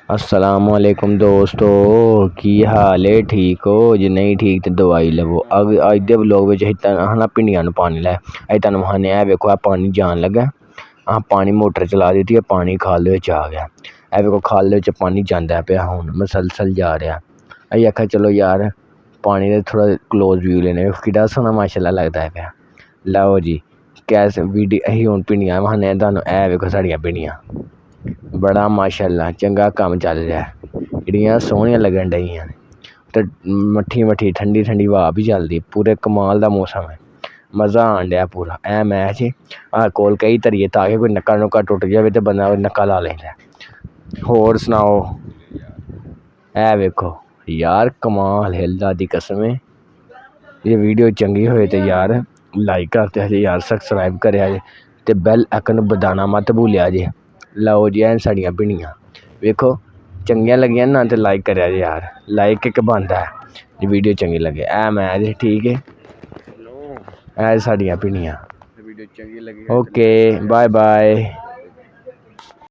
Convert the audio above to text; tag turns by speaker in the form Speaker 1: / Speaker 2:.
Speaker 1: अस्सलामुअलैकुम दोस्तों, की हाल है? ठीक हो जे? नहीं ठीक तो दवाई लवो। अज दे व्लॉग विच अस भिंडियां नूं पानी लाया। अज तुहानूं विखाने आ वेखो आ पानी जान लगा। अस पानी मोटर चला दी पानी खाल दे विच आ गया। ए वेखो खाल दे विच पानी जांदा पिया हुण मसलसल जा रहा। असीं आखेआ चलो यार पानी दे थोड़ा क्लोज व्यू लैने किड्डा सोहना माशाअल्लाह लगदा पिया। लओ जी कैस वीडियो असीं हुण भिंडियां विखाने तुहानूं। ए वेखो साढ़ियां भिंडियां बड़ा माशाअल्लाह चंगा कम्म चल रहा है। किड्डियां सोहणियां लगन डईयां ते मट्ठी मट्ठी ठंडी ठंडी हवा भी चलदी। पूरे कमाल दा मौसम है, मज़ा आन डया पूरा। ऐ मैच कोल कई धरिए ताकि कोई नक्का नुक्का टुट जाए तो बंदा नक्का ला लैंदा। होर सनाओ? ऐ वेखो यार कमाल है, अल्लाह दी कसम है। ये वीडियो चंगी होए तो यार लाइक करते जे, यार सबसक्राइब करेआ जे ते बैल आइकन बजाना मत भूलिया जे। लओ जी एन साढ़ियां भिंडियां वेखो चंगियां लगियां ना तो लाइक करेआ जे यार, लाइक इक बनदा है जे वीडियो चंगी लगे। ऐ मैच ठीक है, ऐ साढ़ियां भिंडियां। Okay bye bye.